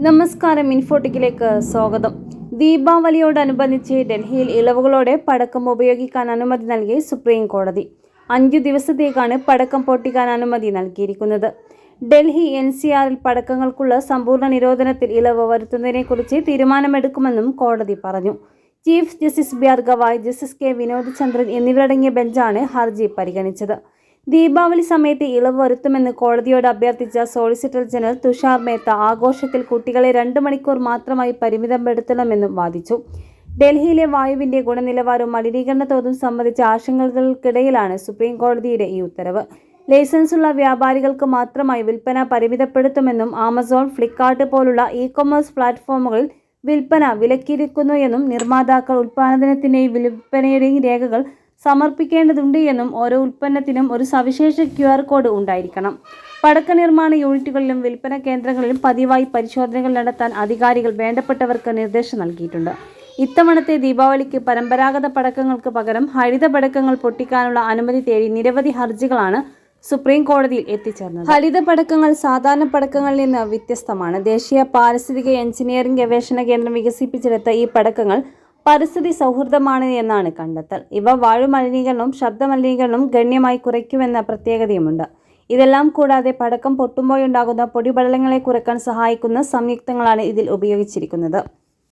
നമസ്കാരം, ഇൻഫോട്ടിക്കിലേക്ക് സ്വാഗതം. ദീപാവലിയോടനുബന്ധിച്ച് ഡൽഹിയിൽ ഇളവുകളോടെ പടക്കം ഉപയോഗിക്കാൻ അനുമതി നൽകി സുപ്രീം കോടതി. 5 ദിവസത്തേക്കാണ് പടക്കം പൊട്ടിക്കാൻ അനുമതി നൽകിയിരിക്കുന്നത്. ഡൽഹി NCRൽ പടക്കങ്ങൾക്കുള്ള സമ്പൂർണ്ണ നിരോധനത്തിൽ ഇളവ് വരുത്തുന്നതിനെക്കുറിച്ച് തീരുമാനമെടുക്കുമെന്നും കോടതി പറഞ്ഞു. Chief justice BR Gavai, justice K Vinod Chandran എന്നിവരടങ്ങിയ ബെഞ്ചാണ് ഹർജി പരിഗണിച്ചത്. ദീപാവലി സമയത്ത് ഇളവ് വരുത്തുമെന്ന് കോടതിയോട് അഭ്യർത്ഥിച്ച സോളിസിറ്റർ ജനറൽ തുഷാർ മേത്ത ആഘോഷത്തിൽ കുട്ടികളെ 2 മണിക്കൂർ മാത്രമായി പരിമിതപ്പെടുത്തണമെന്നും വാദിച്ചു. ഡൽഹിയിലെ വായുവിന്റെ ഗുണനിലവാരവും മലിനീകരണ തോതും സംബന്ധിച്ച ആശങ്കകൾക്കിടയിലാണ് സുപ്രീം കോടതിയുടെ ഈ ഉത്തരവ്. ലൈസൻസുള്ള വ്യാപാരികൾക്ക് മാത്രമായി വിൽപ്പന പരിമിതപ്പെടുത്തുമെന്നും ആമസോൺ, ഫ്ലിപ്കാർട്ട് പോലുള്ള ഇ-കൊമേഴ്സ് പ്ലാറ്റ്ഫോമുകളിൽ വിൽപ്പന വിലക്കിയിരിക്കുന്നു എന്നും നിർമ്മാതാക്കൾ ഉൽപ്പാദനത്തിന്റെയും വിൽപ്പനയുടെയും രേഖകൾ സമർപ്പിക്കേണ്ടതുണ്ട് എന്നും ഓരോ ഉൽപ്പന്നത്തിനും ഒരു സവിശേഷ QR കോഡ് ഉണ്ടായിരിക്കണം. പടക്ക നിർമ്മാണ യൂണിറ്റുകളിലും വിൽപ്പന കേന്ദ്രങ്ങളിലും പതിവായി പരിശോധനകൾ നടത്താൻ അധികാരികൾ വേണ്ടപ്പെട്ടവർക്ക് നിർദ്ദേശം നൽകിയിട്ടുണ്ട്. ഇത്തവണത്തെ ദീപാവലിക്ക് പരമ്പരാഗത പടക്കങ്ങൾക്ക് പകരം ഹരിത പടക്കങ്ങൾ പൊട്ടിക്കാനുള്ള അനുമതി തേടി നിരവധി ഹർജികളാണ് സുപ്രീം കോടതിയിൽ എത്തിച്ചേർന്നത്. ഹരിത പടക്കങ്ങൾ സാധാരണ പടക്കങ്ങളിൽ നിന്ന് വ്യത്യസ്തമാണ്. ദേശീയ പാരിസ്ഥിതിക എഞ്ചിനീയറിംഗ് ഗവേഷണ കേന്ദ്രം വികസിപ്പിച്ചെടുത്ത ഈ പടക്കങ്ങൾ പരിസ്ഥിതി സൗഹൃദമാണ് എന്നാണ് കണ്ടെത്തൽ. ഇവ വായു മലിനീകരണവും ശബ്ദ മലിനീകരണവും ഗണ്യമായി കുറയ്ക്കുമെന്ന പ്രത്യേകതയുമുണ്ട്. ഇതെല്ലാം കൂടാതെ പടക്കം പൊട്ടുമ്പോഴുണ്ടാകുന്ന പൊടിപടലങ്ങളെ കുറയ്ക്കാൻ സഹായിക്കുന്ന സംയുക്തങ്ങളാണ് ഇതിൽ ഉപയോഗിച്ചിരിക്കുന്നത്.